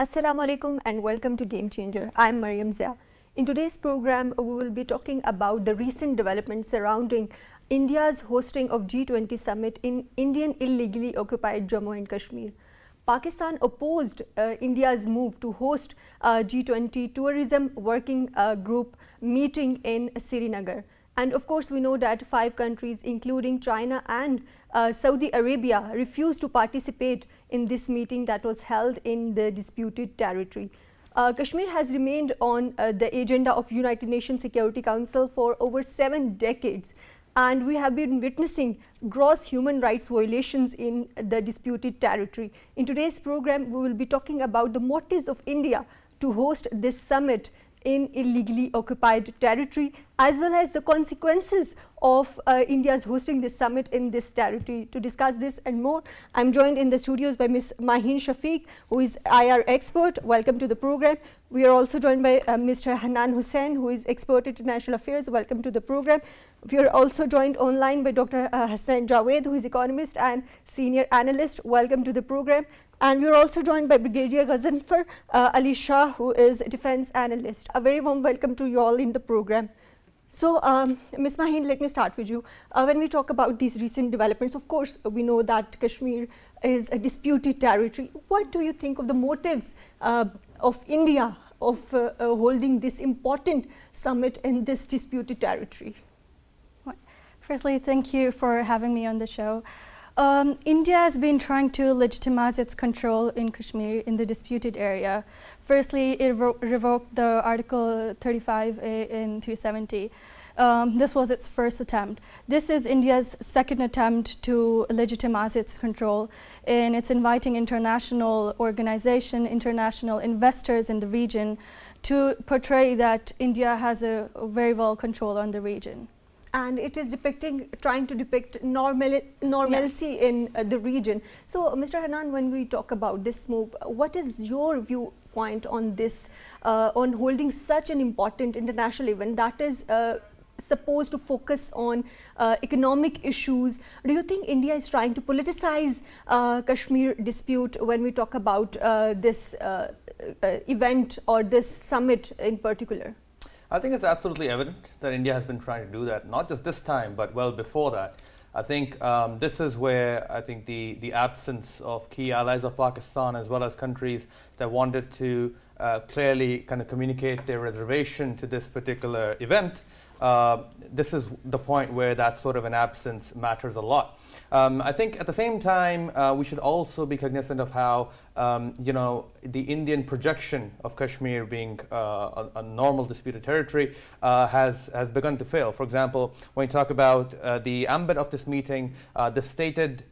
Assalamu alaikum and welcome to Game Changer. I'm Mariam Zia. In today's program, we will be talking about the recent developments surrounding India's hosting of G20 summit in Indian illegally occupied Jammu and Kashmir. Pakistan opposed India's move to host G20 tourism working group meeting in Srinagar. And of course, we know that 5 countries, including China and Saudi Arabia, refused to participate in this meeting that was held in the disputed territory. Kashmir has remained on the agenda of United Nations Security Council for over 7 decades. And we have been witnessing gross human rights violations in the disputed territory. In today's program, we will be talking about the motives of India to host this summit in illegally occupied territory, as well as the consequences of India's hosting this summit in this territory. To discuss this and more, I'm joined in the studios by Ms. Mahin Shafiq, who is IR expert. Welcome to the program. We are also joined by Mr. Hanan Hussain, who is expert in international affairs. Welcome to the program. We are also joined online by Dr. Hassan Javed, who is economist and senior analyst. Welcome to the program. And we are also joined by Brigadier Ghazanfar Ali Shah, who is a defense analyst. A very warm welcome to you all in the program. So, Ms. Mahin, let me start with you. When we talk about these recent developments, of course, we know that Kashmir is a disputed territory. What do you think of the motives of India of holding this important summit in this disputed territory? Firstly, thank you for having me on the show. India has been trying to legitimize its control in Kashmir in the disputed area. Firstly, it revoked the Article 35A in 270. This was its first attempt. This is India's second attempt to legitimize its control, and it's inviting international organizations, international investors in the region to portray that India has a very well control on the region. And it is trying to depict normalcy yes. in the region. So, Mr. Hanan, when we talk about this move, what is your viewpoint on this, on holding such an important international event that is supposed to focus on economic issues? Do you think India is trying to politicize Kashmir dispute when we talk about this event or this summit in particular? I think it's absolutely evident that India has been trying to do that, not just this time, but well before that. I think this is where I think the absence of key allies of Pakistan, as well as countries that wanted to clearly kind of communicate their reservation to this particular event, this is the point where that sort of an absence matters a lot. I think at the same time, we should also be cognizant of how, the Indian projection of Kashmir being a normal disputed territory has begun to fail. For example, when you talk about the ambit of this meeting, the stated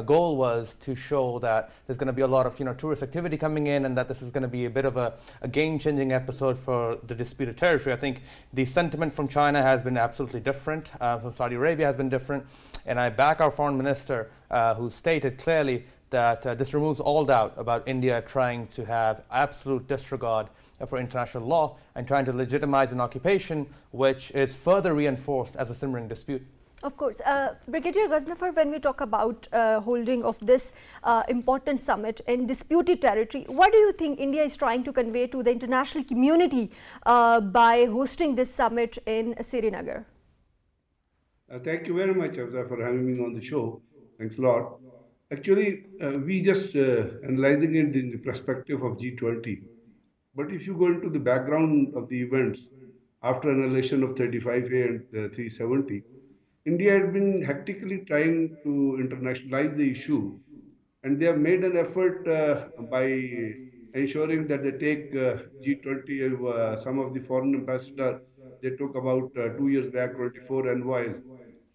goal was to show that there's going to be a lot of tourist activity coming in, and that this is going to be a bit of a game-changing episode for the disputed territory. I think the sentiment from China has been absolutely different, from Saudi Arabia has been different, and I back our foreign minister who stated clearly that this removes all doubt about India trying to have absolute disregard for international law and trying to legitimize an occupation which is further reinforced as a simmering dispute. Of course. Brigadier Ghaznafar, when we talk about holding of this important summit in disputed territory, what do you think India is trying to convey to the international community by hosting this summit in Srinagar? Thank you very much, Afza, for having me on the show. Thanks a lot. Actually, we just analyzing it in the perspective of G20. But if you go into the background of the events after annihilation of 35A and 370, India had been hectically trying to internationalize the issue, and they have made an effort by ensuring that they take G20, some of the foreign ambassadors, they took about 2 years back, 24 envoys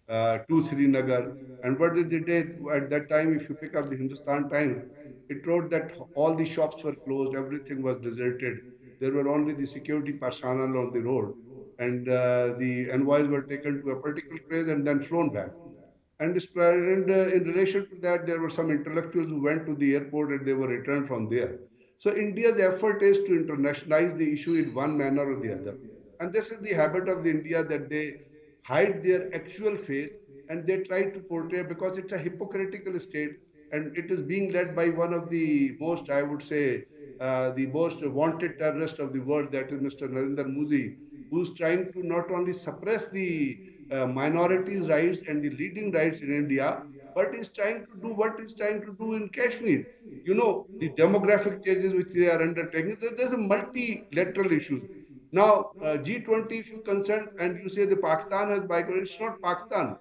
to Srinagar. And what did they do at that time? If you pick up the Hindustan Times, it wrote that all the shops were closed, everything was deserted. There were only the security personnel on the road, and the envoys were taken to a particular place and then flown back. And in relation to that, there were some intellectuals who went to the airport and they were returned from there. So India's effort is to internationalize the issue in one manner or the other. And this is the habit of the India, that they hide their actual face and they try to portray, because it's a hypocritical state and it is being led by one of the most, I would say, the most wanted terrorist of the world, that is Mr. Narendra Modi, who's trying to not only suppress the minorities' rights and the leading rights in India, but is trying to do what he's trying to do in Kashmir. You know, the demographic changes which they are undertaking, there's a multilateral issues. Now, G20, if you consent and you say the Pakistan has migrated, it's not Pakistan.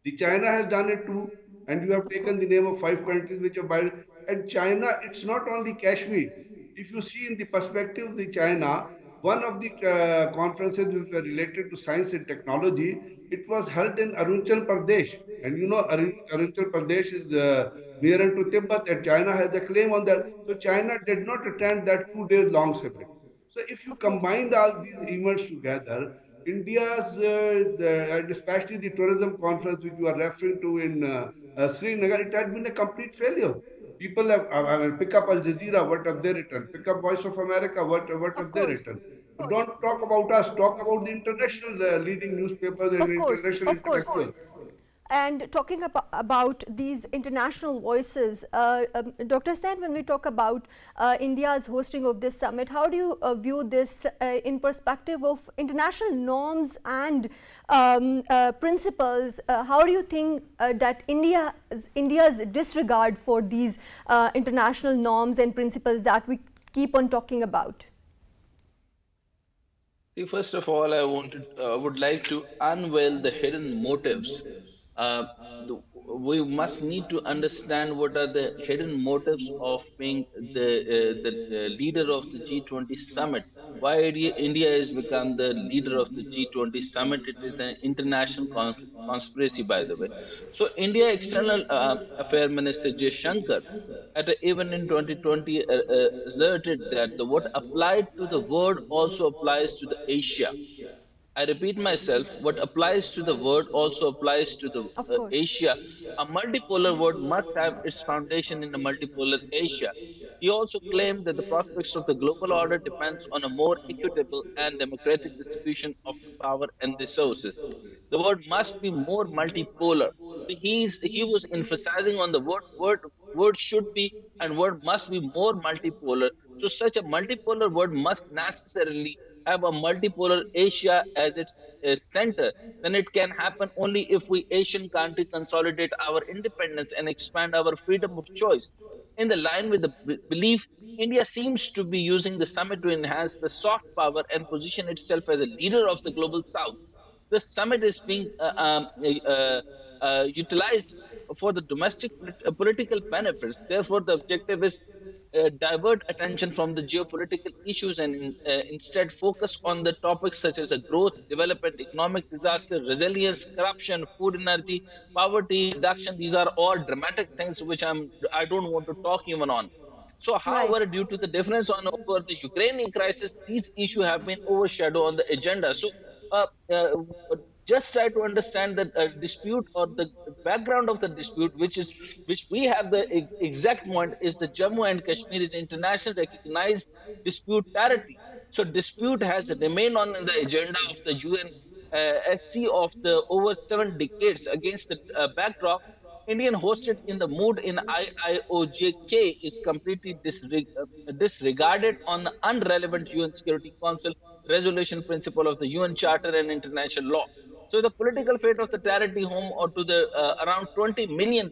The China has done it too, and you have Of taken the course. name of five countries which have migrated. And China, it's not only Kashmir. If you see in the perspective of the China, one of the conferences which were related to science and technology, it was held in Arunachal Pradesh. And you know, Arunachal Pradesh is nearer to Tibet, and China has a claim on that. So China did not attend that 2 days long summit. So if you Of course. combined all these events together, and especially the tourism conference which you are referring to in Srinagar, it had been a complete failure. People have, I mean, pick up Al Jazeera, what have they written? Pick up Voice of America, what Of have they course. written? Don't talk about us, talk about the international leading newspapers and Of course, international of course. intellectuals. And talking about these international voices, Dr. Sen, when we talk about India's hosting of this summit, how do you view this in perspective of international norms and principles? How do you think that India's disregard for these international norms and principles that we keep on talking about? See, first of all, would like to unveil the hidden motives. We must need to understand what are the hidden motives of being the leader of the G20 summit. Why India has become the leader of the G20 summit? It is an international conspiracy, by the way. So, India External Affair Minister J. Shankar, even in 2020, asserted that the what applied to the word also applies to the Asia. I repeat myself, what applies to the word also applies to the Of course. Asia. A multipolar world must have its foundation in a multipolar Asia. He also claimed that the prospects of the global order depends on a more equitable and democratic distribution of the power and resources. The world must be more multipolar. So he was emphasizing on the word should be and word must be more multipolar. So such a multipolar world must necessarily have a multipolar Asia as its center, then it can happen only if we Asian country consolidate our independence and expand our freedom of choice. In the line with the belief, India seems to be using the summit to enhance the soft power and position itself as a leader of the global South. The summit is being utilized for the domestic political benefits. Therefore, the objective is divert attention from the geopolitical issues and instead focus on the topics such as growth, development, economic disaster, resilience, corruption, food, energy, poverty reduction. These are all dramatic things which I don't want to talk even on. So, Right. however, due to the difference on over the Ukrainian crisis, these issues have been overshadowed on the agenda. So, uh, uh, just try to understand the dispute or the background of the dispute, which we have the exact point is the Jammu and Kashmir is international recognized dispute territory. So, dispute has remained on the agenda of the UNSC of the over 7 decades against the backdrop Indian hosted in the mood in IIOJK is completely disregarded on the unrelevant UN Security Council resolution principle of the UN Charter and international law. So the political fate of the charity home or to the around 20 million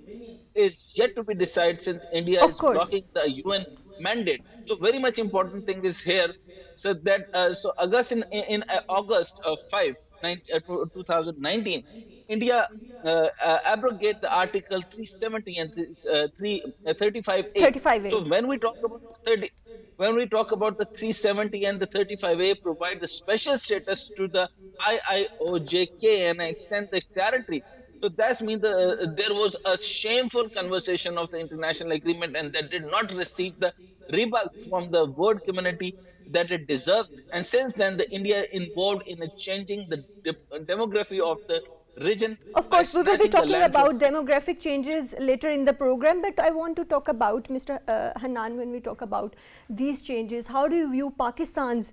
is yet to be decided since India Of is course. blocking the UN mandate. So very much important thing is here. So that so August in August of 2019, India abrogate the Article 370 and 35A. 35A. So when we talk about the 30, when we talk about the 370 and the 35A, provide the special status to the IIOJK and extend the territory. So that means there was a shameful conversation of the international agreement, and that did not receive the rebuke from the world community that it deserved. And since then, the India involved in changing the demography of the region Of by course, we will be snatching the talking land from. about demographic changes later in the program, but I want to talk about, Mr. Hanan, when we talk about these changes, how do you view Pakistan's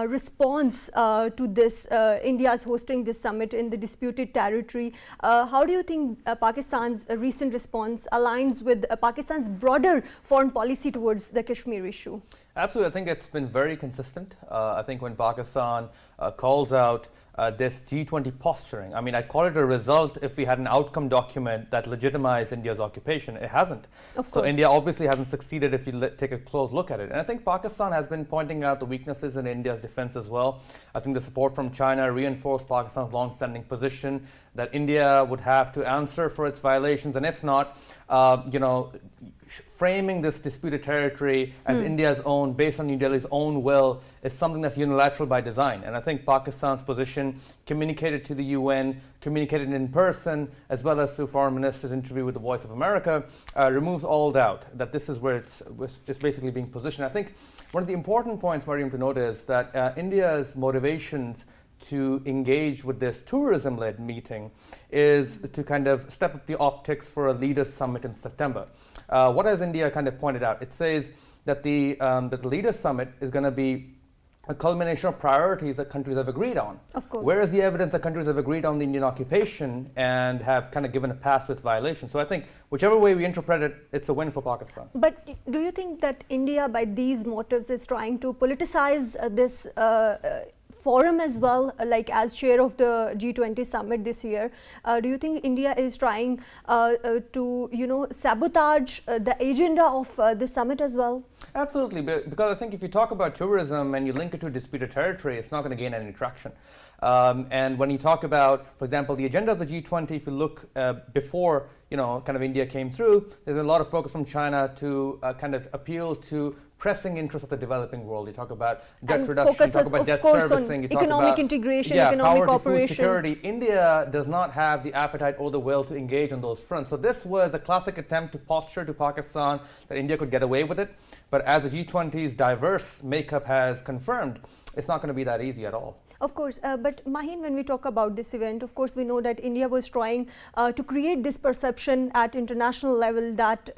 response to this, India's hosting this summit in the disputed territory? How do you think Pakistan's recent response aligns with Pakistan's broader foreign policy towards the Kashmir issue? Absolutely. I think it's been very consistent. I think when Pakistan calls out this G20 posturing, I mean, I'd call it a result if we had an outcome document that legitimized India's occupation. It hasn't. Of course. So India obviously hasn't succeeded if you take a close look at it. And I think Pakistan has been pointing out the weaknesses in India's defense as well. I think the support from China reinforced Pakistan's long-standing position that India would have to answer for its violations, and if not, framing this disputed territory as India's own, based on New Delhi's own will, is something that's unilateral by design. And I think Pakistan's position, communicated to the UN, communicated in person, as well as through Foreign Minister's interview with the Voice of America, removes all doubt that this is where it's basically being positioned. I think one of the important points, Mariam, to note is that India's motivations to engage with this tourism-led meeting is to kind of step up the optics for a leaders' summit in September. What has India kind of pointed out? It says that the leaders' summit is going to be a culmination of priorities that countries have agreed on. Of course. Where is the evidence that countries have agreed on the Indian occupation and have kind of given a pass to its violation? So I think whichever way we interpret it, it's a win for Pakistan. But do you think that India, by these motives, is trying to politicize this forum as well, like as chair of the G20 summit this year? Do you think India is trying to, sabotage the agenda of the summit as well? Absolutely, because I think if you talk about tourism and you link it to disputed territory, it's not going to gain any traction. And when you talk about, for example, the agenda of the G20, if you look before, kind of India came through, there's a lot of focus from China to kind of appeal to pressing interests of the developing world. You talk about debt and reduction, focus you talk was, about of debt course, servicing, you on talk economic about integration, power economic to food cooperation. security. India does not have the appetite or the will to engage on those fronts. So this was a classic attempt to posture to Pakistan that India could get away with it. But as the G20's diverse makeup has confirmed, it's not going to be that easy at all. Of course, but Maheen, when we talk about this event, of course, we know that India was trying to create this perception at international level that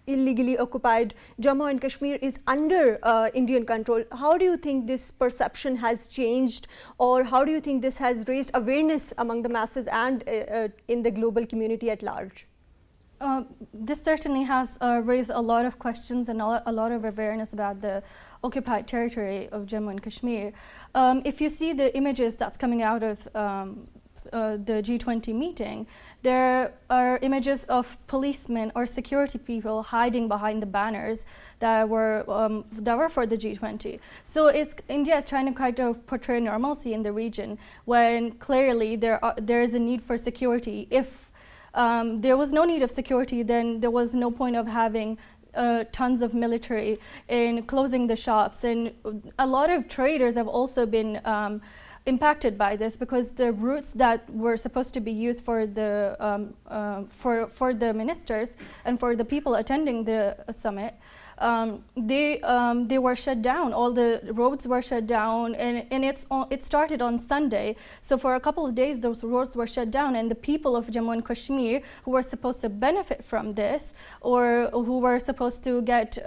illegally occupied Jammu and Kashmir is under Indian control. How do you think this perception has changed, or how do you think this has raised awareness among the masses and in the global community at large? This certainly has raised a lot of questions and a lot of awareness about the occupied territory of Jammu and Kashmir. If you see the images that's coming out of the G20 meeting, there are images of policemen or security people hiding behind the banners that were for the G20. So India is trying to kind of portray normalcy in the region when clearly there is a need for security. If there was no need of security, then there was no point of having tons of military in closing the shops. And a lot of traders have also been impacted by this, because the routes that were supposed to be used for the ministers and for the people attending the summit, they were shut down. All the roads were shut down, and it started on Sunday. So for a couple of days, those roads were shut down, and the people of Jammu and Kashmir who were supposed to benefit from this, or who were supposed to get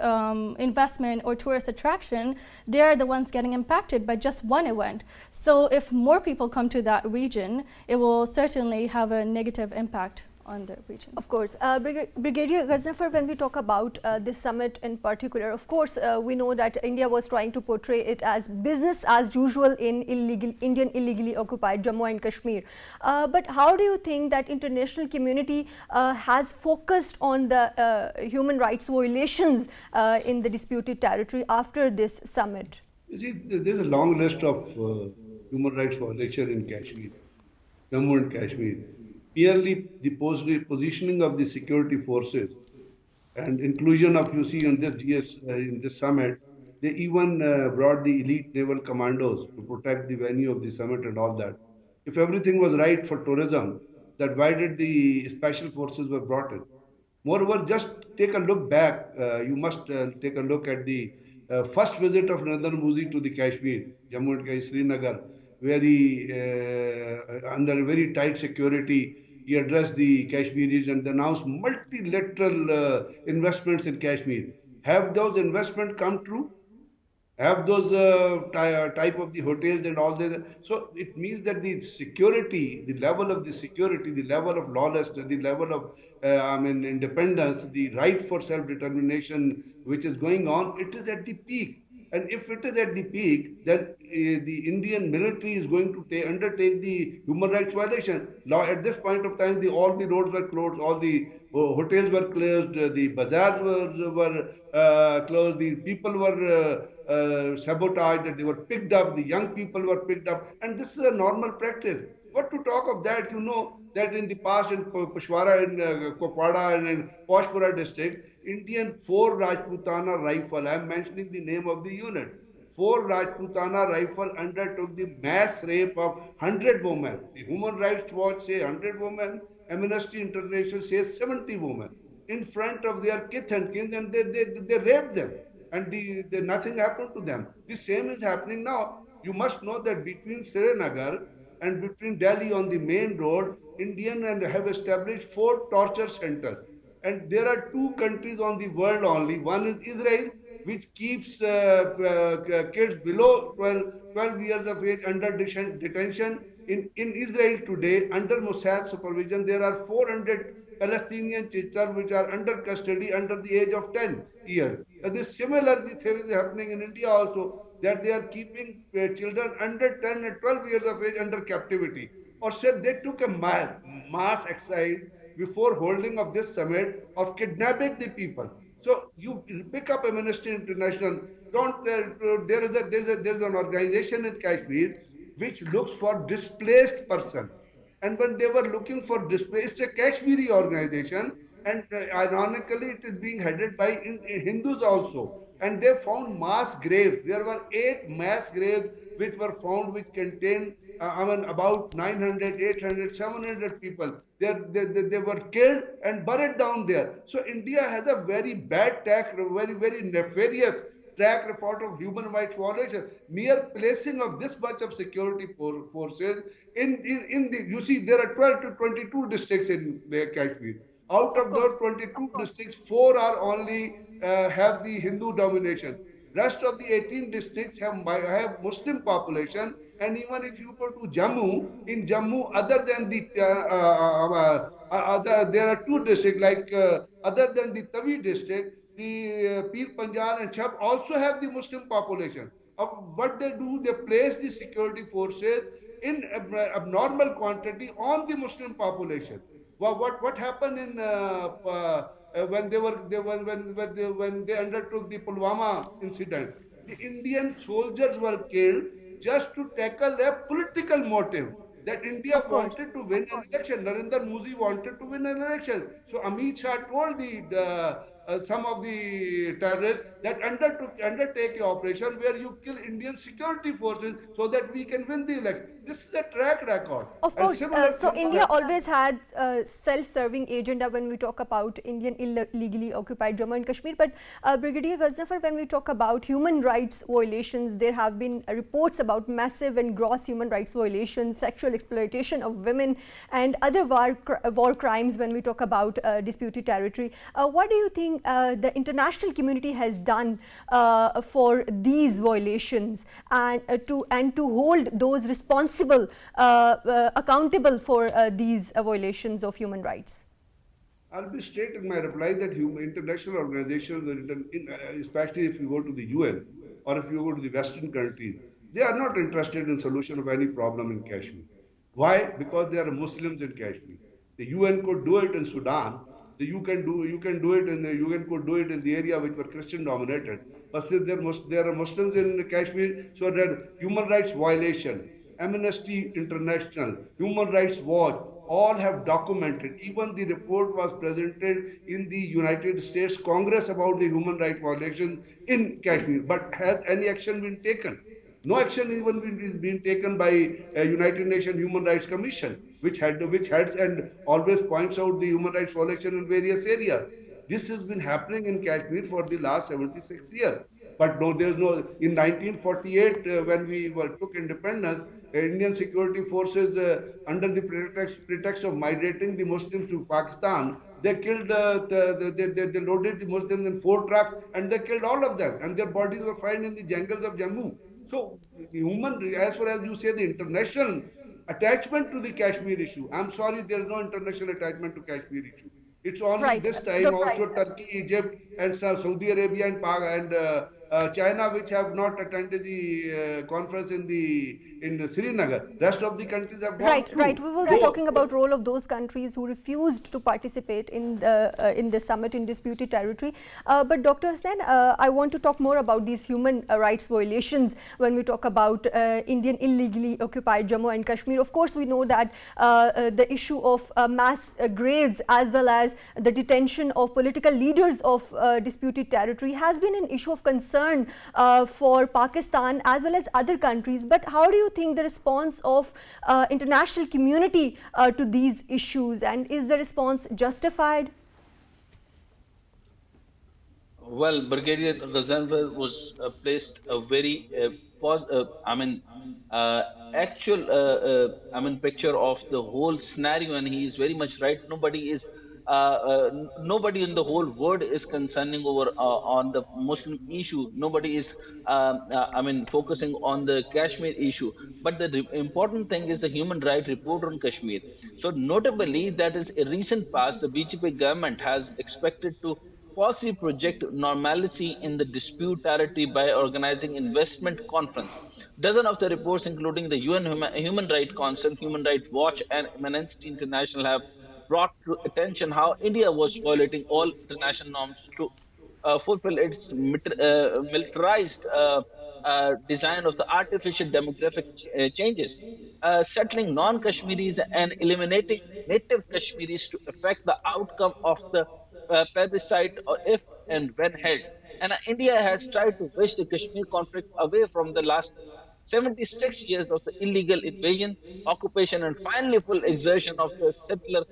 investment or tourist attraction, they are the ones getting impacted by just one event. So if more people come to that region, it will certainly have a negative impact on the region. Of course. Brigadier Ghaznafar, when we talk about this summit in particular, of course, we know that India was trying to portray it as business as usual in Indian illegally occupied Jammu and Kashmir. But how do you think that international community has focused on the human rights violations in the disputed territory after this summit? You see, there's a long list of human rights violations in Kashmir, Jammu and Kashmir. Merely the positioning of the security forces and inclusion of, you see, in this summit, they even brought the elite naval commandos to protect the venue of the summit and all that. If everything was right for tourism, then why did the special forces were brought in? Moreover, just take a look back. You must take a look at the first visit of Narendra Modi to the Kashmir, Jammu and Kashmir, Srinagar. very under very tight security. He addressed the Kashmiris and announced multilateral investments in Kashmir. Have those investments come true? Have those type of the hotels and all that. So it means that the security, the level of the security, the level of lawlessness, the level of independence, the right for self-determination which is going on, it is at the peak. And if it is at the peak, then the Indian military is going to undertake the human rights violation. Now, at this point of time, all the roads were closed, all the hotels were closed, the bazaars were closed, the people were sabotaged, they were picked up, the young people were picked up, and this is a normal practice. What to talk of that? You know that in the past in Peshwara, in Kupwara, and in Poshpura district, Indian 4 Rajputana rifle, I am mentioning the name of the unit, 4 Rajputana rifle undertook the mass rape of 100 women. The Human Rights Watch say 100 women, Amnesty International says 70 women in front of their kith and kin, and they raped them, and nothing happened to them. The same is happening now. You must know that between Srinagar and between Delhi on the main road, Indian and have established 4 torture centers. And there are 2 countries on the world only. One is Israel, which keeps kids below 12 years of age under detention. In Israel today, under Mossad supervision, there are 400 Palestinian children which are under custody under the age of 10 years. This similar thing is happening in India also, that they are keeping children under 10 and 12 years of age under captivity. Or said they took a mass exercise before holding of this summit of kidnapping the people. So you pick up Amnesty International. Don't there is an organization in Kashmir which looks for displaced person. And when they were looking for displaced, a Kashmiri organization, and ironically, it is being headed by Hindus also. And they found mass graves. There were 8 mass graves which were found, which contained about 900, 800, 700 people. They were killed and buried down there. So India has a very bad track, very nefarious track record of human rights violation. Mere placing of this much of security forces in the, you see, there are 12 to 22 districts in Kashmir. Out of those 22 districts, 4 are only have the Hindu domination. Rest of the 18 districts have Muslim population, and even if you go to Jammu, in Jammu, other than the there are 2 districts like other than the Tawi district, the Pir Panjal and Chab also have the Muslim population. What they do, they place the security forces in abnormal quantity on the Muslim population. What happened in when they undertook the Pulwama incident? The Indian soldiers were killed just to tackle a political motive that India wanted to win an election. Narendra Modi wanted to win an election. So Amit Shah told some of the terrorists that undertake an operation where you kill Indian security forces so that we can win the election. This is a track record. Of course. So India always had self-serving agenda when we talk about Indian illegally occupied Jammu and Kashmir. But Brigadier Ghaznafar, when we talk about human rights violations, there have been reports about massive and gross human rights violations, sexual exploitation of women, and other war crimes when we talk about disputed territory. What do you think the international community has done for these violations, and to hold those responsible accountable for these violations of human rights? I'll be straight in my reply that international organizations, especially if you go to the UN or if you go to the Western countries, they are not interested in solution of any problem in Kashmir. Why? Because there are Muslims in Kashmir. The UN could do it in Sudan. You can do it in the UN could do it in the area which were Christian dominated. But since there are Muslims in Kashmir, so that human rights violation, Amnesty International, Human Rights Watch, all have documented. Even the report was presented in the United States Congress about the human rights violations in Kashmir. But has any action been taken? No action even is being taken by United Nations Human Rights Commission, which heads and always points out the human rights violation in various areas. This has been happening in Kashmir for the last 76 years. But no, there's no. In 1948, when we took independence, Indian security forces, under the pretext of migrating the Muslims to Pakistan, they killed, they loaded the Muslims in 4 trucks and they killed all of them. And their bodies were found in the jungles of Jammu. So, human, as far as you say, the international attachment to the Kashmir issue, I'm sorry, there is no international attachment to Kashmir issue. It's only Right. this time also Turkey, Egypt, and Saudi Arabia and China, which have not attended the conference in Srinagar. Rest of the countries have gone Right, right. through. We will be So, talking about role of those countries who refused to participate in the summit in disputed territory. But Dr. Hussain, I want to talk more about these human rights violations when we talk about Indian illegally occupied Jammu and Kashmir. Of course, we know that the issue of mass graves as well as the detention of political leaders of disputed territory has been an issue of concern for Pakistan as well as other countries. But how do you think the response of international community to these issues, and is the response justified? Well, Brigadier Ghazanfar was placed a very I mean, uh, actual, picture of the whole scenario, and he is very much right. Nobody in the whole world is concerning over on the Muslim issue. Nobody is, focusing on the Kashmir issue. But the important thing is the human rights report on Kashmir. So, notably, that is a recent past, the BJP government has expected to falsely project normalcy in the dispute territory by organizing investment conference. Dozens of the reports, including the UN Human Rights Council, Human Rights Watch, and Amnesty International, have brought to attention how India was violating all international norms to fulfill its militarized design of the artificial demographic changes, settling non-Kashmiris and eliminating native Kashmiris to affect the outcome of the plebiscite if and when held. And India has tried to wish the Kashmir conflict away from the last 76 years of the illegal invasion, occupation, and finally full exertion of the settler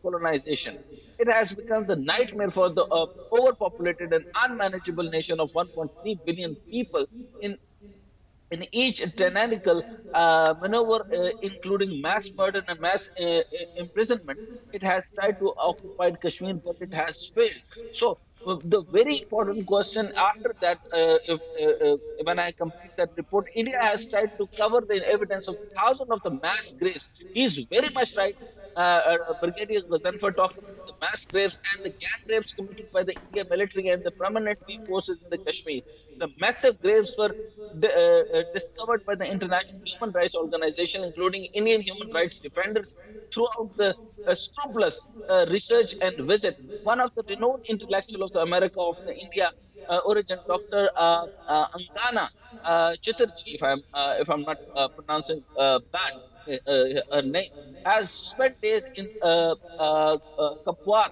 colonization. It has become the nightmare for the overpopulated and unmanageable nation of 1.3 billion people in each tyrannical maneuver, including mass murder and mass imprisonment. It has tried to occupy Kashmir, but it has failed. So, the very important question after that, when I complete that report, India has tried to cover the evidence of thousands of the mass graves. He is very much right. Brigadier Ghazanfar talked about the mass graves and the gang rapes committed by the Indian military and the paramilitary forces in the Kashmir. The massive graves were discovered by the international human rights organization, including Indian human rights defenders, throughout the scrupulous research and visit. One of the renowned intellectuals of the America of the India origin, Dr. Angana Chatterjee, if I'm not pronouncing bad her name, has spent days in Kapwar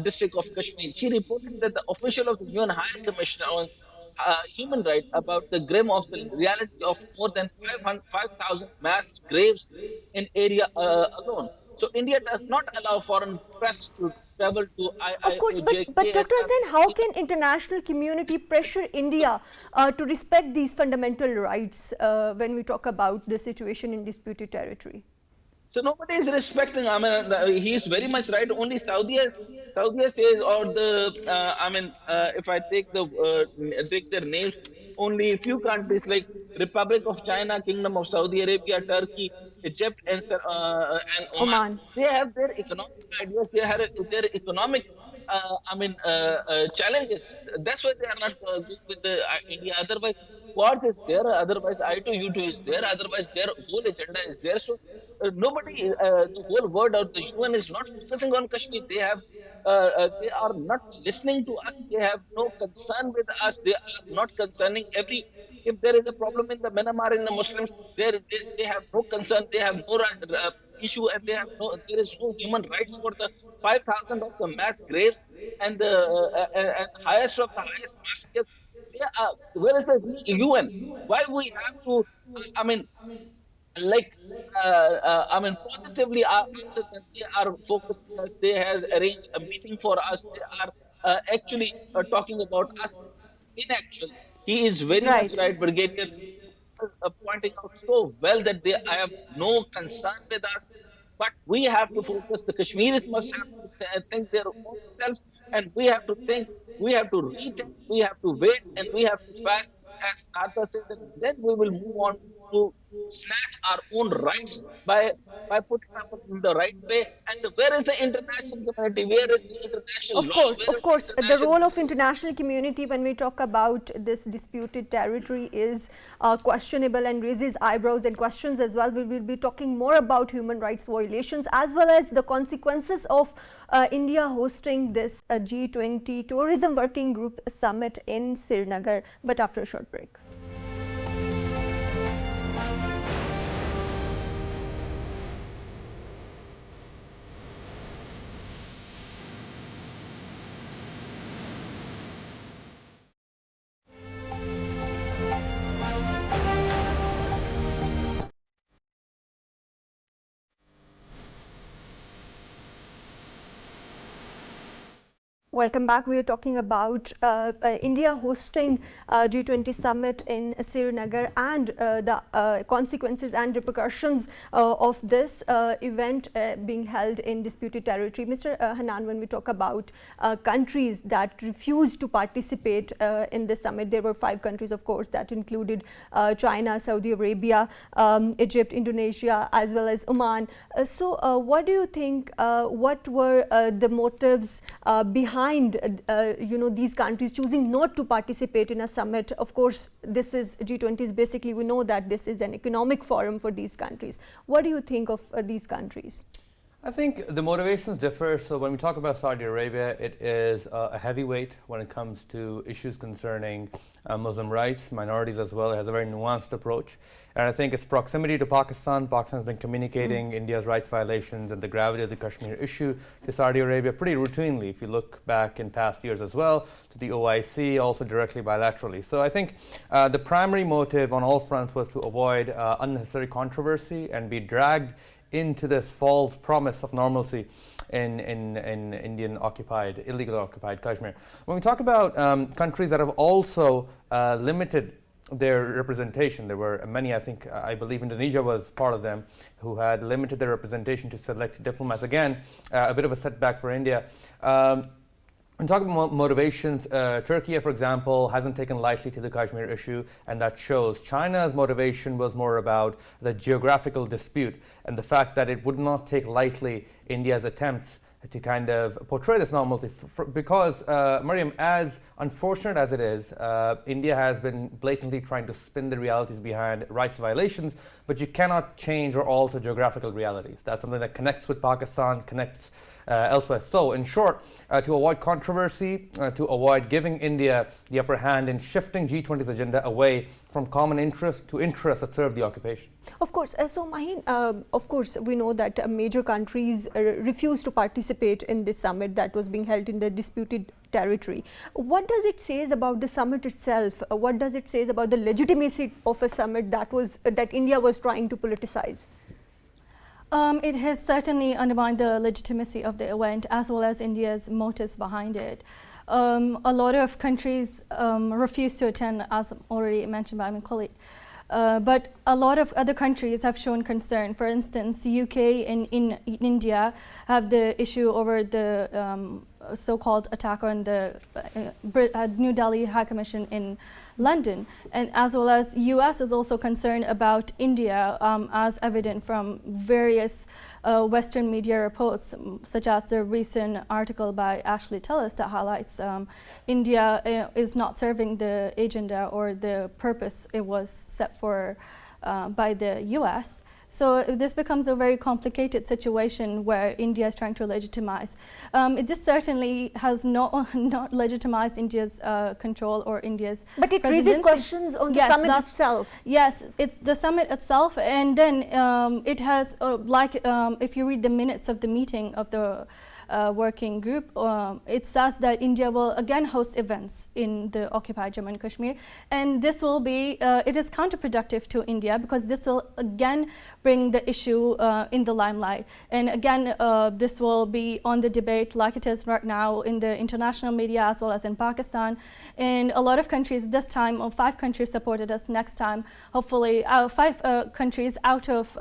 district of Kashmir. She reported that the official of the UN High Commissioner on human rights about the grim of the reality of more than 5,000 mass graves in area alone. So India does not allow foreign press to travel to Of course, but IIOJK and Dr. other Hussain, how can international community pressure India to respect these fundamental rights when we talk about the situation in disputed territory? So nobody is respecting. He is very much right. Only Saudi says, or if I take their names, only a few countries like Republic of China, Kingdom of Saudi Arabia, Turkey, Egypt, and Oman. Oman. They have their economic ideas. They have their economic challenges. That's why they are not going with the India. Otherwise, Quads is there. Otherwise, I2U2 is there. Otherwise, their whole agenda is there. So nobody, the whole world or the UN is not focusing on Kashmir. They are not listening to us. They have no concern with us. They are not concerning every. If there is a problem in the Myanmar in the Muslims, they have no concern. They have no issue, and there is no human rights for the 5,000 of the mass graves and the highest of the highest massacres. Where is the UN? Why we have to? I mean, like positively answer that they are focusing us. They has arranged a meeting for us. They are actually talking about us in actual. He is very much Right. right, Brigadier. was pointing out so well that they have no concern with us. But we have to focus. The Kashmiris must have to think their own self, and we have to think. We have to rethink. We have to wait, and we have to fast, as Arthur says, and then we will move on to snatch our own rights by putting up in the right way. And where is the international community? Where is the international law? Where Of is the course, the international? role of international community when we talk about this disputed territory is questionable and raises eyebrows and questions as well. We will be talking more about human rights violations as well as the consequences of India hosting this G20 Tourism Working Group Summit in Srinagar, but after a short break. Welcome back. We are talking about India hosting G20 summit in Srinagar and the consequences and repercussions of this event being held in disputed territory. Mr. Hanan, when we talk about countries that refused to participate in this summit, there were 5 countries, of course, that included China, Saudi Arabia, Egypt, Indonesia, as well as Oman. So what do you think, what were the motives behind these countries choosing not to participate in a summit? Of course, this is G20 is basically, we know that this is an economic forum for these countries. What do you think of these countries? I think the motivations differ. So when we talk about Saudi Arabia, it is a heavyweight when it comes to issues concerning Muslim rights, minorities as well. It has a very nuanced approach. And I think its proximity to Pakistan. Pakistan has been communicating India's rights violations and the gravity of the Kashmir issue to Saudi Arabia pretty routinely, if you look back in past years as well, to the OIC, also directly bilaterally. So I think the primary motive on all fronts was to avoid unnecessary controversy and be dragged into this false promise of normalcy in Indian occupied, illegal occupied Kashmir. When we talk about countries that have also limited their representation, there were many, I believe Indonesia was part of them, who had limited their representation to select diplomats. Again, a bit of a setback for India. When talking about motivations, Turkey, for example, hasn't taken lightly to the Kashmir issue, and that shows. China's motivation was more about the geographical dispute and the fact that it would not take lightly India's attempts to kind of portray this normalcy. Because, Mariam, as unfortunate as it is, India has been blatantly trying to spin the realities behind rights violations, but you cannot change or alter geographical realities. That's something that connects with Pakistan, connects elsewhere. So, in short, to avoid controversy, to avoid giving India the upper hand in shifting G20's agenda away from common interest to interests that serve the occupation. Of course. So, Maheen, of course, we know that major countries refused to participate in this summit that was being held in the disputed territory. What does it say about the summit itself? What does it say about the legitimacy of a summit that India was trying to politicize? It has certainly undermined the legitimacy of the event as well as India's motives behind it. A lot of countries refused to attend, as already mentioned by my colleague. But a lot of other countries have shown concern. For instance, UK and in India have the issue over the so-called attack on the New Delhi High Commission in London, and as well as US is also concerned about India, as evident from various Western media reports, such as the recent article by Ashley Tillis that highlights India is not serving the agenda or the purpose it was set for by the US. So this becomes a very complicated situation where India is trying to legitimize. This certainly has not legitimized India's control or India's But it raises questions on the summit itself. Yes, it's the summit itself, and then it has, if you read the minutes of the meeting of the working group, it says that India will again host events in the occupied Jammu and Kashmir, and this will be, it is counterproductive to India because this will again bring the issue in the limelight. And again, this will be on the debate like it is right now in the international media as well as in Pakistan. And a lot of countries this time, or 5 countries supported us. Next time, hopefully, 5 countries out of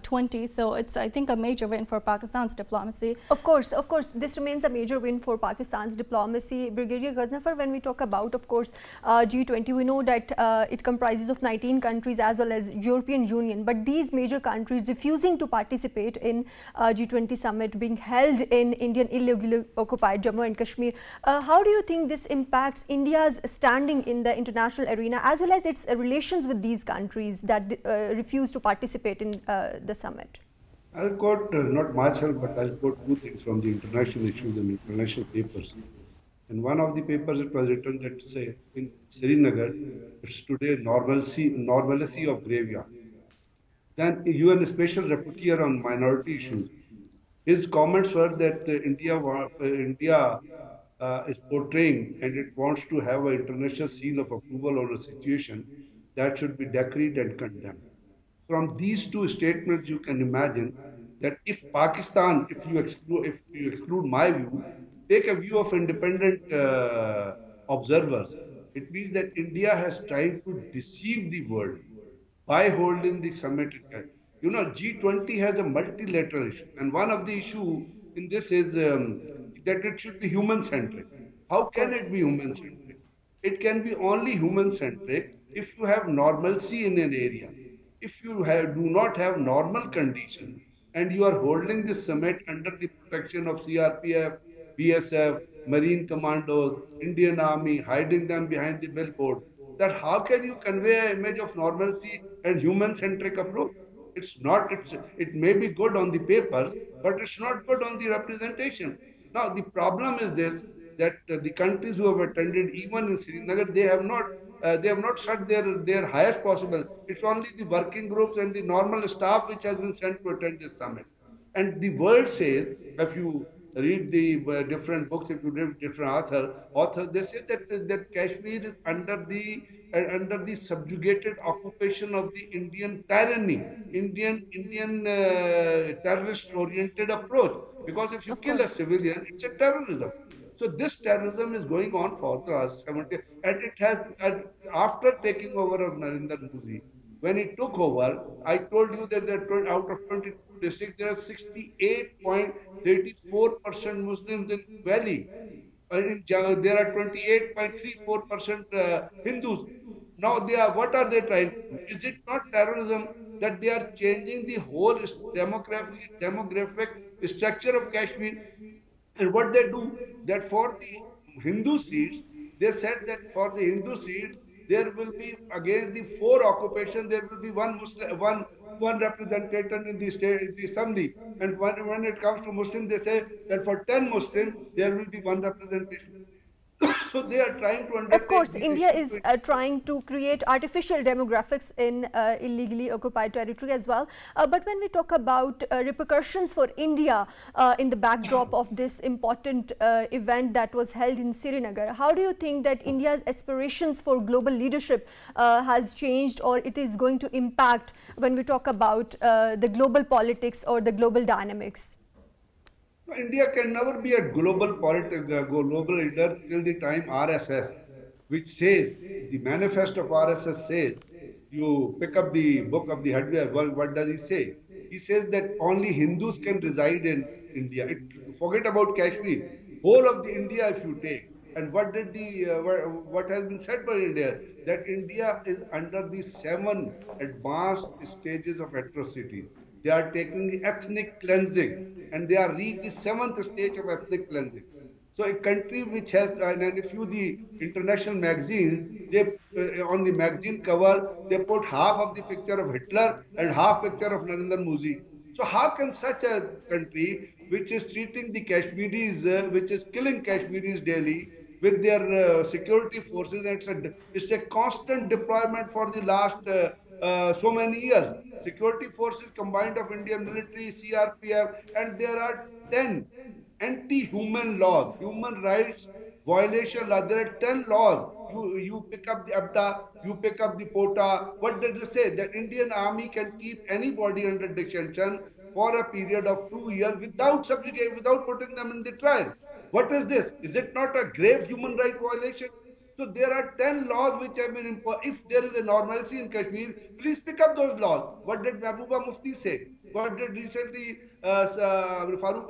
20. So it's, I think, a major win for Pakistan's diplomacy. Of course, this remains a major win for Pakistan's diplomacy. Brigadier Ghaznafar, when we talk about, of course, G20, we know that it comprises of 19 countries as well as European Union, but these major countries refusing to participate in G20 summit being held in Indian illegally occupied Jammu and Kashmir. How do you think this impacts India's standing in the international arena as well as its relations with these countries that refuse to participate in the summit? I'll quote not myself, but I'll quote two things from the international issues and international papers. In one of the papers, it was written that say in Srinagar, it's today normalcy of graveyard. Then UN Special Rapporteur on Minority Issues, his comments were that India is portraying and it wants to have an international seal of approval on a situation that should be decreed and condemned. From these two statements, you can imagine that if Pakistan, if you exclude my view, take a view of independent observers, it means that India has tried to deceive the world by holding the summit. You know, G20 has a multilateral issue, and one of the issue in this is that it should be human centric. How Of can it course. be human centric? It can be only human centric if you have normalcy in an area. If you do not have normal conditions and you are holding this summit under the protection of CRPF, BSF, Marine Commandos, Indian Army, hiding them behind the billboard, that how can you convey an image of normalcy and human-centric approach? It's not, it may be good on the papers, but it's not good on the representation. Now, the problem is this, that the countries who have attended, even in Srinagar, they have not set their highest possible. It's only the working groups and the normal staff which has been sent to attend this summit. And the world says, if you read the different books, if you read different authors, they say that Kashmir is under the subjugated occupation of the Indian tyranny, Indian terrorist-oriented approach. Because if you Of kill a course. civilian, it's a terrorism. So this terrorism is going on for the last 70, and it has after taking over of Narendra Modi. When he took over, I told you that out of 22 districts, there are 68.34% Muslims in Valley. In there are 28.34% Hindus. Now they are, what are they trying to do? Is it not terrorism that they are changing the whole demographic structure of Kashmir? And what they do, that for the Hindu seats, they said that for the Hindu seats, there will be against the 4 occupation, there will be one Muslim, one representative in the state, in the assembly. And when it comes to Muslim, they say that for 10 Muslims, there will be one representation. So they are trying to Of undertake course, these India issues. is trying to create artificial demographics in illegally occupied territory as well. But when we talk about repercussions for India in the backdrop of this important event that was held in Srinagar, how do you think that India's aspirations for global leadership has changed, or it is going to impact when we talk about the global politics or the global dynamics? India can never be a global leader till the time RSS, which says, the manifesto of RSS says, you pick up the book of the Hadway, what does he say? He says that only Hindus can reside in India. Forget about Kashmir, whole of the India if you take. And what did what has been said by India? That India is under the 7 advanced stages of atrocities. They are taking the ethnic cleansing, and they are reached the 7th stage of ethnic cleansing. So a country which has, and if you the international magazines, they on the magazine cover they put half of the picture of Hitler and half picture of Narendra Modi. So how can such a country, which is treating the Kashmiris, which is killing Kashmiris daily with their security forces, and it's a constant deployment for the last so many years. Security forces combined of Indian military, CRPF, and there are 10 anti-human laws, human rights violation laws. There are 10 laws You pick up the Abda, you pick up the Pota. What does it say? That Indian army can keep anybody under detention for a period of 2 years without subjugate, without putting them in the trial. What is this? Is it not a grave human right violation? So there are 10 laws which have been imposed. If there is a normalcy in Kashmir, please pick up those laws. What did Mahbuba Mufti say? What did recently Farooq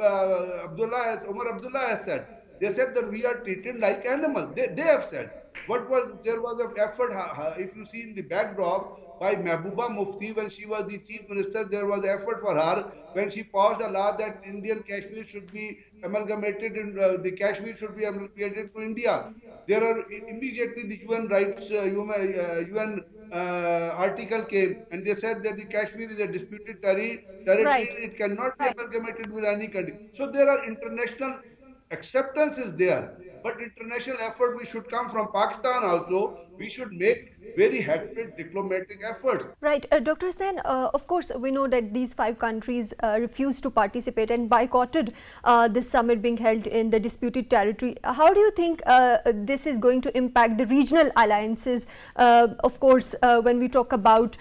Abdullah Umar Abdullah has said? They said that we are treated like animals. They have said. What was there was an effort, if you see in the backdrop, by Mahbuba Mufti when she was the chief minister, there was effort for her when she passed a law that Indian Kashmir should be amalgamated in the Kashmir should be amalgamated to India. There are immediately the UN rights UN article came and they said that the Kashmir is a disputed territory. Right. It cannot be Right. amalgamated with any country. So there are international acceptance is there, but international effort we should come from Pakistan also. We should make very hectic diplomatic efforts. Right, Dr. Sen, of course, we know that these five countries refused to participate and boycotted this summit being held in the disputed territory. How do you think this is going to impact the regional alliances? Of course, when we talk about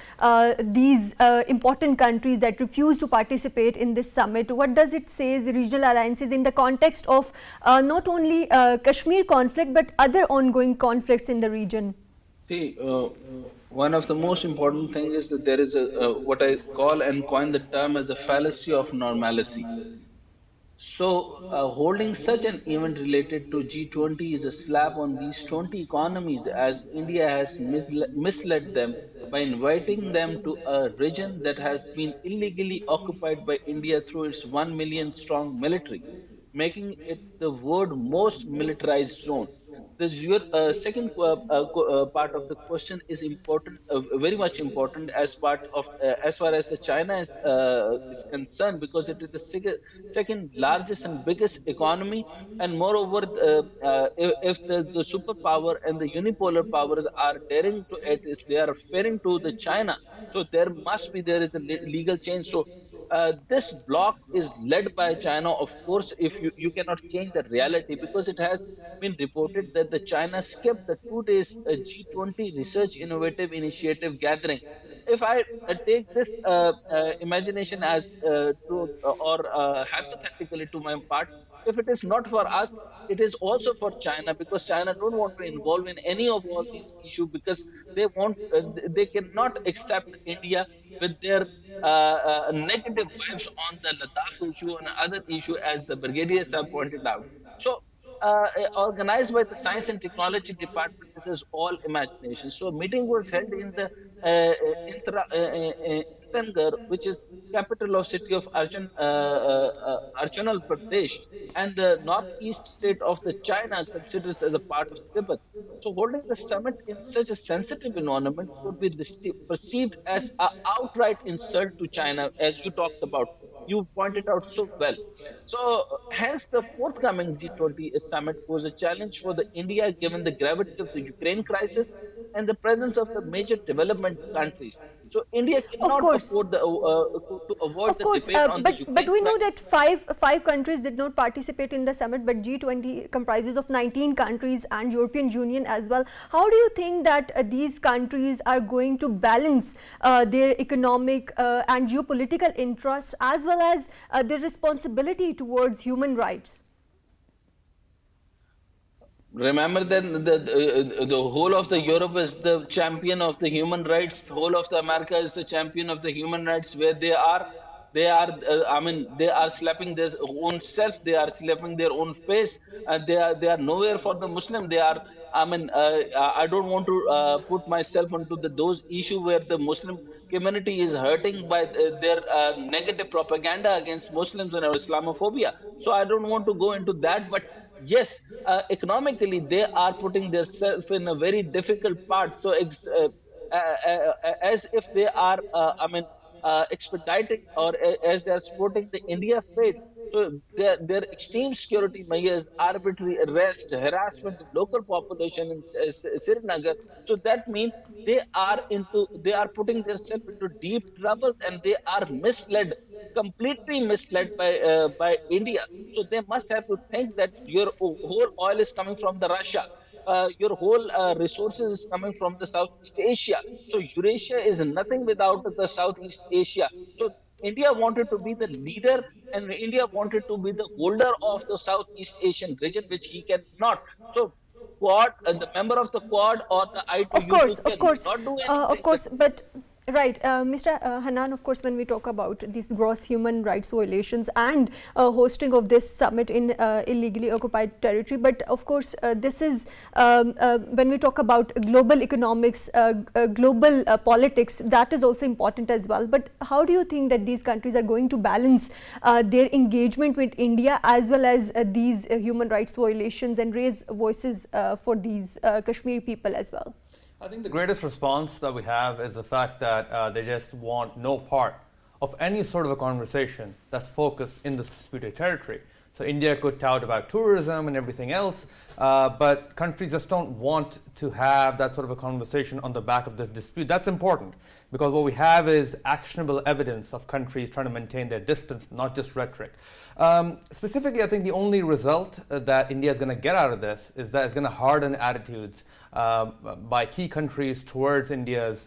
these important countries that refuse to participate in this summit, what does it say the regional alliances in the context of not only Kashmir conflict but other ongoing conflicts in the region? See, one of the most important things is that there is what I call and coin the term as the fallacy of normalcy. So, holding such an event related to G20 is a slap on these 20 economies as India has misled them by inviting them to a region that has been illegally occupied by India through its 1 million strong military, making it the world's most militarized zone. Your second part of the question is important, very much important as part of as far as the China is concerned, because it is the second largest and biggest economy, and moreover, if the superpower and the unipolar powers are daring to it, is they are fearing to the China, so there is a legal change. So this block is led by China. Of course, if you cannot change the reality, because it has been reported that the China skipped the 2 days G20 Research Innovative Initiative gathering. If I take this imagination as true or hypothetically to my part, if it is not for us, it is also for China, because China don't want to involve in any of all these issues, because they cannot accept India with their negative vibes on the Ladakh issue and other issue, as the brigadiers have pointed out. So, organized by the Science and Technology Department, this is all imagination. So, a meeting was held in the Intangar, which is capital of city of Arunachal Pradesh, and the northeast state of the China considers as a part of Tibet. So holding the summit in such a sensitive environment could be perceived as an outright insult to China, as you talked about. You pointed out so well. So hence the forthcoming G20 summit was a challenge for the India, given the gravity of the Ukraine crisis and the presence of the major development countries. So India Of cannot course. afford to avoid Of the course, debate on the but Ukraine we know that crisis. five countries did not participate in the summit, but G20 comprises of 19 countries and European Union as well. How do you think that these countries are going to balance their economic and geopolitical interests as well as their responsibility towards human rights? Remember that the whole of the Europe is the champion of the human rights. Whole of the America is the champion of the human rights. Where I mean, they are slapping their own self. They are slapping their own face. They are nowhere for the Muslim. They are. I mean, I don't want to put myself into those issues where the Muslim community is hurting by their negative propaganda against Muslims and Islamophobia. So I don't want to go into that, but yes, economically they are putting themselves in a very difficult part. So as if they are expediting, or as they are supporting the India fate. So their extreme security measures, arbitrary arrest, harassment of local population in Srinagar. So that means they are putting themselves into deep trouble, and they are misled, completely misled by India. So they must have to think that your whole oil is coming from the Russia. your whole resources is coming from the Southeast Asia. So Eurasia is nothing without the Southeast Asia. So India wanted to be the leader, and India wanted to be the holder of the Southeast Asian region, which he cannot. So Quad, the member of the Quad or the I2U2 cannot do of anything. course, but right, Mr. Hanan, of course, when we talk about these gross human rights violations and hosting of this summit in illegally occupied territory, but of course, this is when we talk about global economics, global politics, that is also important as well. But how do you think that these countries are going to balance their engagement with India as well as these human rights violations and raise voices for these Kashmiri people as well? I think the greatest response that we have is the fact that they just want no part of any sort of a conversation that's focused in this disputed territory. So India could tout about tourism and everything else, but countries just don't want to have that sort of a conversation on the back of this dispute. That's important because what we have is actionable evidence of countries trying to maintain their distance, not just rhetoric. Specifically, I think the only result that India is going to get out of this is that it's going to harden attitudes by key countries towards India's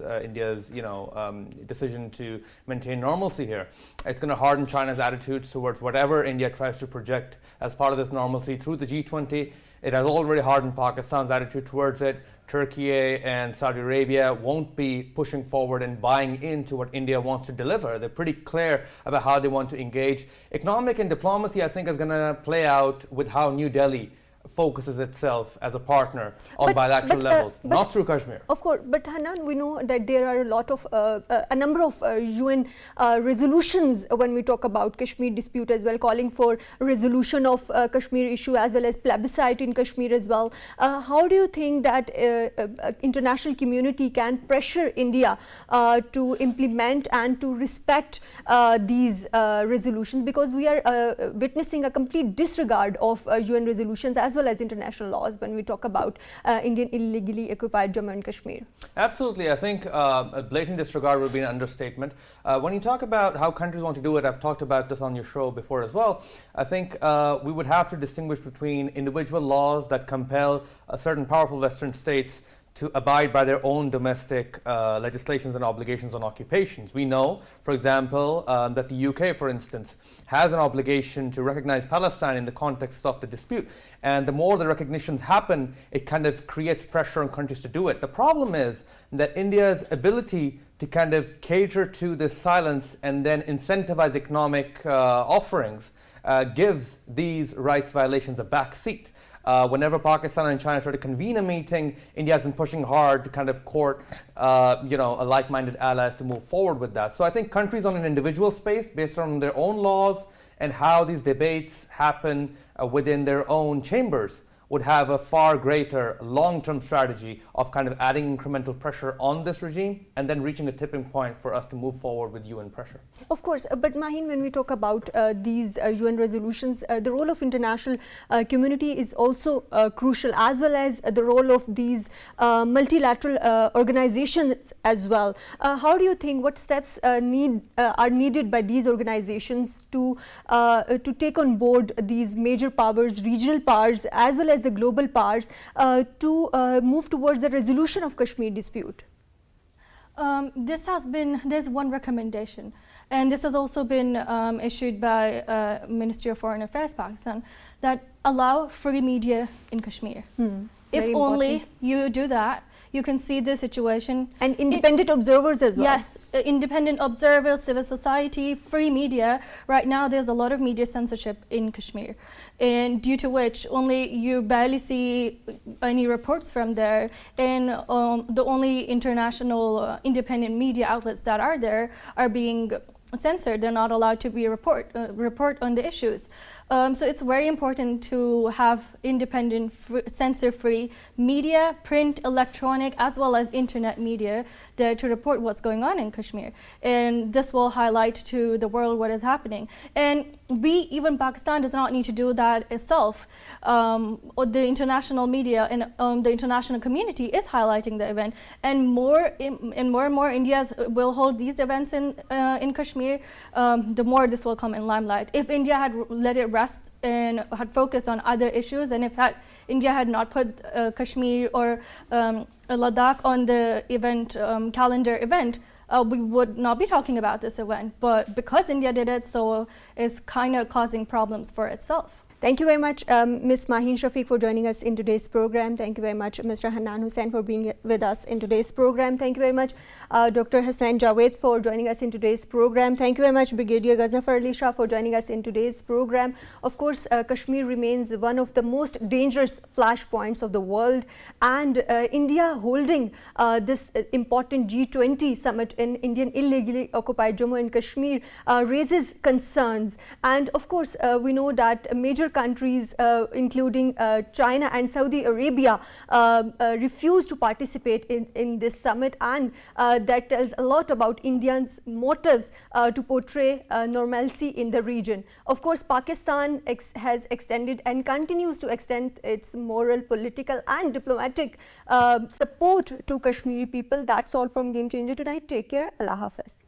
decision to maintain normalcy here. It's going to harden China's attitudes towards whatever India tries to project as part of this normalcy through the G20. It has already hardened Pakistan's attitude towards it. Turkey and Saudi Arabia won't be pushing forward and buying into what India wants to deliver. They're pretty clear about how they want to engage. Economic and diplomacy, I think, is going to play out with how New Delhi focuses itself as a partner on bilateral levels, not through Kashmir. Of course, but Hanan, we know that there are a number of UN resolutions when we talk about Kashmir dispute as well, calling for resolution of Kashmir issue as well as plebiscite in Kashmir as well. How do you think that international community can pressure India to implement and to respect these resolutions, because we are witnessing a complete disregard of UN resolutions as well as international laws when we talk about Indian illegally occupied Jammu and Kashmir? Absolutely. I think a blatant disregard would be an understatement. When you talk about how countries want to do it, I've talked about this on your show before as well. I think we would have to distinguish between individual laws that compel certain powerful Western states to abide by their own domestic legislations and obligations on occupations. We know, for example, that the UK, for instance, has an obligation to recognize Palestine in the context of the dispute. And the more the recognitions happen, it kind of creates pressure on countries to do it. The problem is that India's ability to kind of cater to this silence and then incentivize economic offerings gives these rights violations a backseat. Whenever Pakistan and China try to convene a meeting, India has been pushing hard to kind of court, like-minded allies to move forward with that. So I think countries on an individual space, based on their own laws and how these debates happen within their own chambers, would have a far greater long-term strategy of kind of adding incremental pressure on this regime and then reaching a tipping point for us to move forward with UN pressure. Of course, but Maheen, when we talk about these UN resolutions, the role of international community is also crucial, as well as the role of these multilateral organizations as well. How do you think, what steps are needed by these organizations to take on board these major powers, regional powers, as well as the global powers to move towards the resolution of Kashmir dispute? There's one recommendation, and this has also been issued by Ministry of Foreign Affairs Pakistan, that allow free media in Kashmir. If only you do that, you can see the situation. And independent observers as well. Yes, independent observers, civil society, free media. Right now there's a lot of media censorship in Kashmir, and due to which only you barely see any reports from there, and the only international independent media outlets that are there are being censored. They're not allowed to be report on the issues. So it's very important to have independent, censor-free media, print, electronic, as well as internet media there to report what's going on in Kashmir. And this will highlight to the world what is happening. And even Pakistan does not need to do that itself. The international media and the international community is highlighting the event, and more and more India's will hold these events in Kashmir. Kashmir, the more this will come in limelight. If India had let it rest and had focused on other issues, and if India had not put Kashmir or Ladakh on the event calendar event, we would not be talking about this event. But because India did it, so it's kind of causing problems for itself. Thank you very much, Ms. Mahin Shafiq, for joining us in today's program. Thank you very much, Mr. Hanan Hussain, for being with us in today's program. Thank you very much, Dr. Hassan Javed, for joining us in today's program. Thank you very much, Brigadier Ghaznafar Ali Shah, for joining us in today's program. Of course, Kashmir remains one of the most dangerous flashpoints of the world, and India holding this important G20 summit in Indian illegally occupied Jammu and Kashmir raises concerns. And of course, we know that major countries, including China and Saudi Arabia, refused to participate in this summit, and that tells a lot about India's motives to portray normalcy in the region. Of course, Pakistan has extended and continues to extend its moral, political and diplomatic support to Kashmiri people. That's all from Game Changer tonight. Take care. Allah Hafiz.